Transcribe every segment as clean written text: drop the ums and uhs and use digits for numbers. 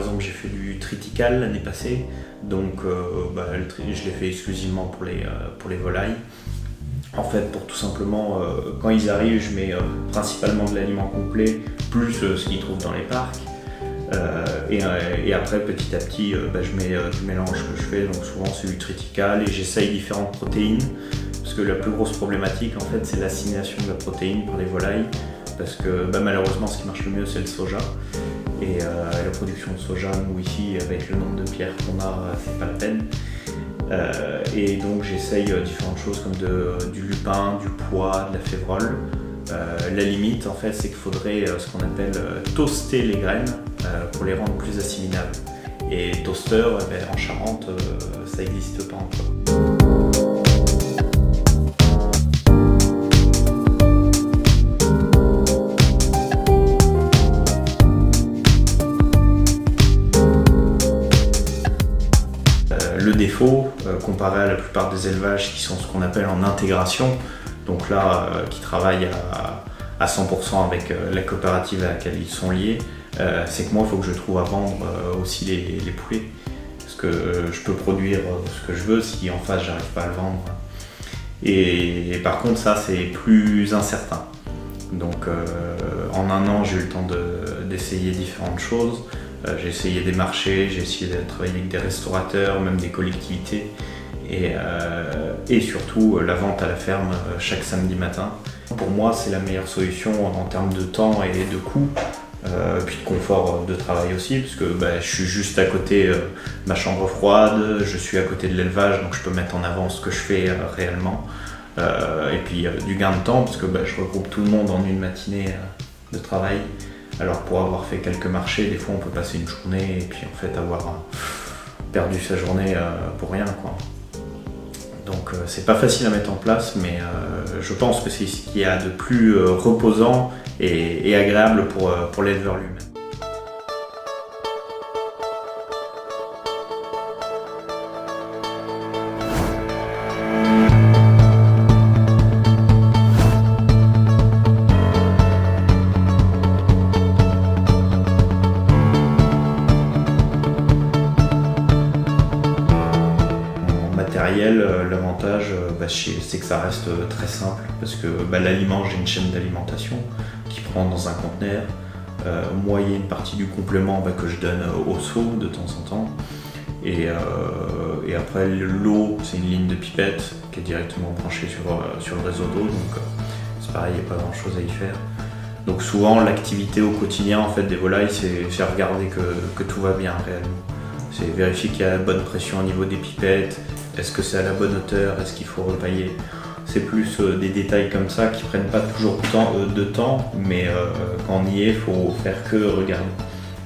exemple, j'ai fait du triticale l'année passée, donc je l'ai fait exclusivement pour les volailles. En fait, pour tout simplement, quand ils arrivent, je mets principalement de l'aliment complet, plus ce qu'ils trouvent dans les parcs. Et après, petit à petit, je mets du mélange que je fais, donc souvent c'est du triticale, et j'essaye différentes protéines, parce que la plus grosse problématique, en fait, c'est l'assimilation de la protéine par les volailles, parce que malheureusement, ce qui marche le mieux, c'est le soja. Et la production de soja, nous ici, avec le nombre de pierres qu'on a, c'est pas la peine. Et donc j'essaye différentes choses comme du lupin, du pois, de la févrole. La limite, en fait, c'est qu'il faudrait ce qu'on appelle toaster les graines pour les rendre plus assimilables. Et toaster, en Charente, ça n'existe pas encore. Le défaut, comparé à la plupart des élevages qui sont ce qu'on appelle en intégration, donc là, qui travaillent à 100% avec la coopérative à laquelle ils sont liés, c'est que moi, il faut que je trouve à vendre aussi les poulets. Parce que je peux produire ce que je veux si en face, j'arrive pas à le vendre. Et par contre, ça, c'est plus incertain. Donc, en un an, j'ai eu le temps d'essayer différentes choses. J'ai essayé des marchés, j'ai essayé de travailler avec des restaurateurs, même des collectivités. Et surtout la vente à la ferme chaque samedi matin. Pour moi, c'est la meilleure solution en termes de temps et de coût, puis de confort de travail aussi, parce que je suis juste à côté de ma chambre froide, je suis à côté de l'élevage, donc je peux mettre en avant ce que je fais réellement. Et puis du gain de temps, parce que je regroupe tout le monde en une matinée de travail. Alors pour avoir fait quelques marchés, des fois on peut passer une journée et puis en fait avoir perdu sa journée pour rien, quoi. Donc c'est pas facile à mettre en place, mais je pense que c'est ce qu'il y a de plus reposant et agréable pour l'éleveur lui-même. L'avantage, c'est que ça reste très simple, parce que l'aliment, j'ai une chaîne d'alimentation qui prend dans un conteneur. Moi, il y a une partie du complément que je donne au seau de temps en temps. Et après, l'eau, c'est une ligne de pipette qui est directement branchée sur le réseau d'eau, donc c'est pareil, il n'y a pas grand chose à y faire. Donc souvent, l'activité au quotidien en fait, des volailles, c'est regarder que tout va bien réellement. C'est vérifier qu'il y a la bonne pression au niveau des pipettes. Est-ce que c'est à la bonne hauteur? Est-ce qu'il faut repailler? C'est plus des détails comme ça qui prennent pas toujours de temps, mais quand on y est, il faut faire que regarder.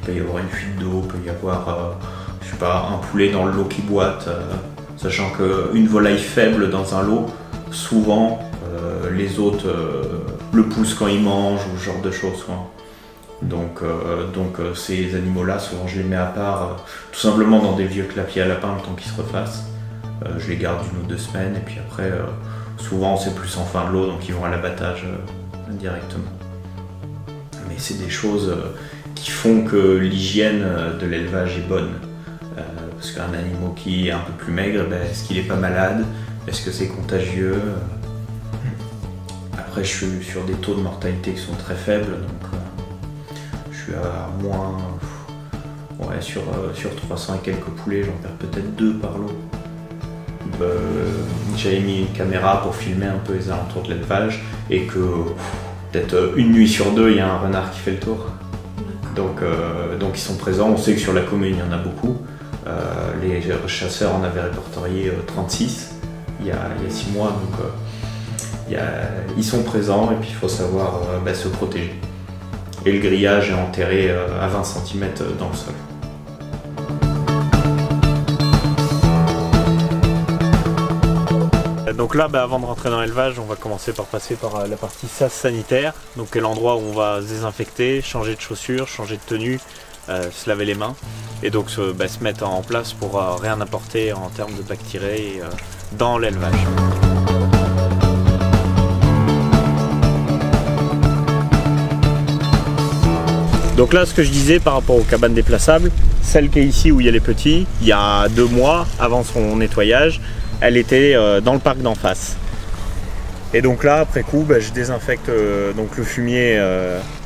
Il peut y avoir une fuite d'eau, il peut y avoir je sais pas, un poulet dans le lot qui boite, sachant qu'une volaille faible dans un lot, souvent les autres le poussent quand ils mangent ou ce genre de choses, quoi. Donc ces animaux-là, souvent je les mets à part, tout simplement dans des vieux clapiers à lapin le temps qu'ils se refassent. Je les garde 1 ou 2 semaines et puis après, souvent c'est plus en fin de l'eau, donc ils vont à l'abattage directement. Mais c'est des choses qui font que l'hygiène de l'élevage est bonne. Parce qu'un animal qui est un peu plus maigre, est-ce qu'il n'est pas malade? Est-ce que c'est contagieux? Après, je suis sur des taux de mortalité qui sont très faibles, donc je suis à moins... Ouais, sur 300 et quelques poulets, j'en perds peut-être 2 par lot. J'avais mis une caméra pour filmer un peu les alentours de l'élevage et que peut-être une nuit sur 2, il y a un renard qui fait le tour. Donc ils sont présents. On sait que sur la commune, il y en a beaucoup. Les chasseurs en avaient répertorié 36 il y a 6 mois. Donc ils sont présents et puis il faut savoir se protéger. Et le grillage est enterré à 20 cm dans le sol. Donc là, avant de rentrer dans l'élevage, on va commencer par passer par la partie sas sanitaire, donc qui est l'endroit où on va se désinfecter, changer de chaussures, changer de tenue, se laver les mains, et donc se mettre en place pour rien apporter en termes de bactéries dans l'élevage. Donc là, ce que je disais par rapport aux cabanes déplaçables, celle qui est ici où il y a les petits, il y a 2 mois avant son nettoyage, elle était dans le parc d'en face. Et donc là, après coup, je désinfecte donc le fumier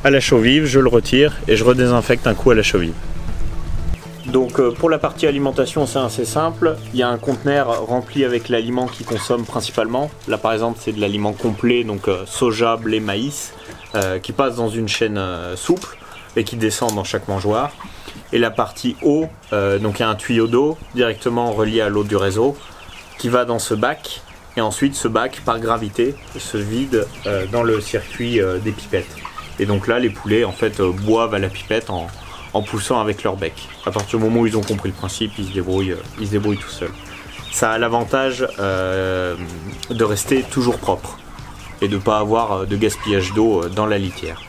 à la chaux vive, je le retire et je redésinfecte un coup à la chaux vive. Donc pour la partie alimentation, c'est assez simple. Il y a un conteneur rempli avec l'aliment qu'ils consomment principalement. Là par exemple, c'est de l'aliment complet, donc soja, blé, maïs, qui passe dans une chaîne souple et qui descend dans chaque mangeoire. Et la partie eau, donc il y a un tuyau d'eau directement relié à l'eau du réseau qui va dans ce bac. Et ensuite, ce bac, par gravité, se vide dans le circuit des pipettes. Et donc là, les poulets en fait boivent à la pipette en poussant avec leur bec. À partir du moment où ils ont compris le principe, ils se débrouillent tout seuls. Ça a l'avantage de rester toujours propre et de ne pas avoir de gaspillage d'eau dans la litière.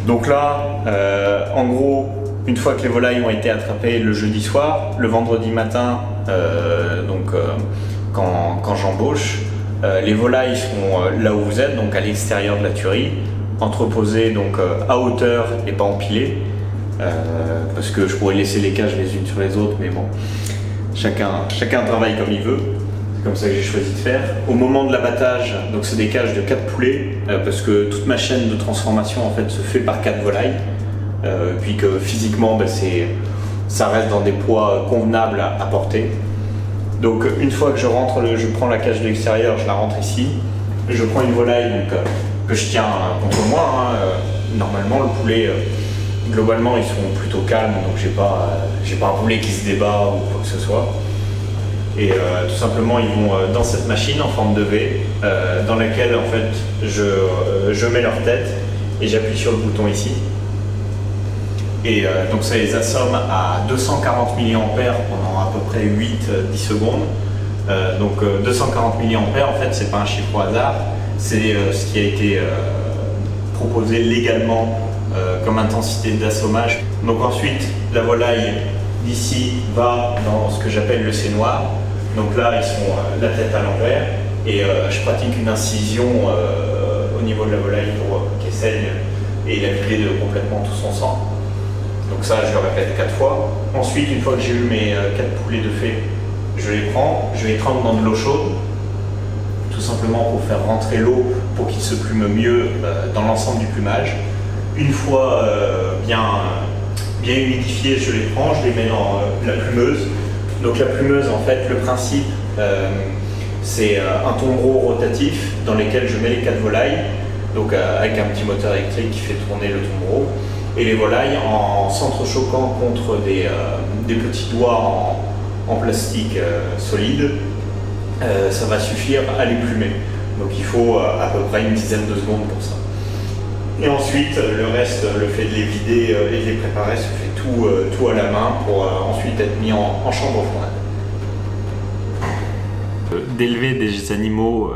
Donc là, en gros, une fois que les volailles ont été attrapées le jeudi soir, le vendredi matin, quand j'embauche, les volailles sont là où vous êtes, donc à l'extérieur de la tuerie, entreposées donc à hauteur et pas empilées, parce que je pourrais laisser les cages les unes sur les autres, mais bon, chacun travaille comme il veut. C'est comme ça que j'ai choisi de faire. Au moment de l'abattage, donc c'est des cages de 4 poulets, parce que toute ma chaîne de transformation en fait se fait par 4 volailles, puis que physiquement ça reste dans des poids convenables à porter. Donc une fois que je prends la cage de l'extérieur, je la rentre ici, je prends une volaille que je tiens contre moi. Normalement le poulet, globalement ils sont plutôt calmes, donc j'ai pas un poulet qui se débat ou quoi que ce soit. Et tout simplement ils vont dans cette machine en forme de V dans laquelle en fait je mets leur tête et j'appuie sur le bouton ici et donc ça les assomme à 240 mA pendant à peu près 8-10 secondes. Donc 240 mA en fait c'est pas un chiffre au hasard, c'est ce qui a été proposé légalement comme intensité d'assommage. Donc ensuite la volaille d'ici va dans ce que j'appelle le C noir. Donc là, ils sont la tête à l'envers et je pratique une incision au niveau de la volaille pour qu'elle saigne et la vider de complètement tout son sang. Donc ça, je le répète 4 fois. Ensuite, une fois que j'ai eu mes 4 poulets de fée, je les prends, je les trempe dans de l'eau chaude, tout simplement pour faire rentrer l'eau pour qu'ils se plument mieux dans l'ensemble du plumage. Une fois bien humidifiés, je les prends, je les mets dans la plumeuse. Donc la plumeuse, en fait, le principe, c'est un tombereau rotatif dans lequel je mets les 4 volailles, donc avec un petit moteur électrique qui fait tourner le tombereau, et les volailles en s'entrechoquant contre des petits doigts en plastique solide, ça va suffire à les plumer. Donc il faut à peu près une dizaine de secondes pour ça. Et ensuite, le reste, le fait de les vider et de les préparer, se fait tout à la main pour ensuite être mis en chambre froide. D'élever des animaux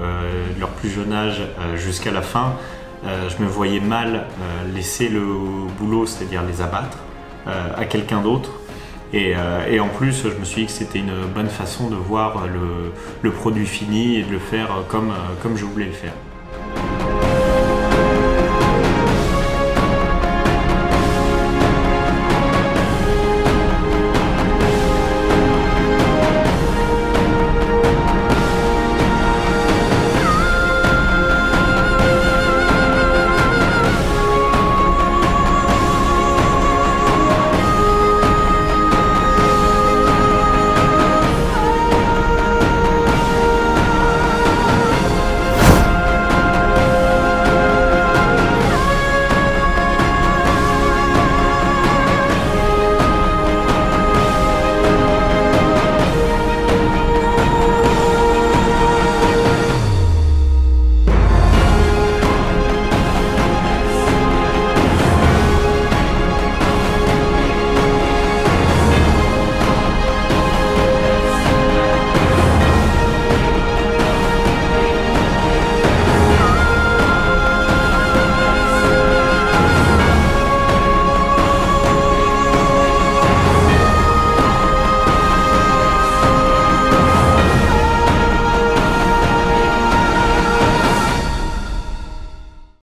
de leur plus jeune âge jusqu'à la fin, je me voyais mal laisser le boulot, c'est-à-dire les abattre, à quelqu'un d'autre. Et en plus, je me suis dit que c'était une bonne façon de voir le produit fini et de le faire comme je voulais le faire.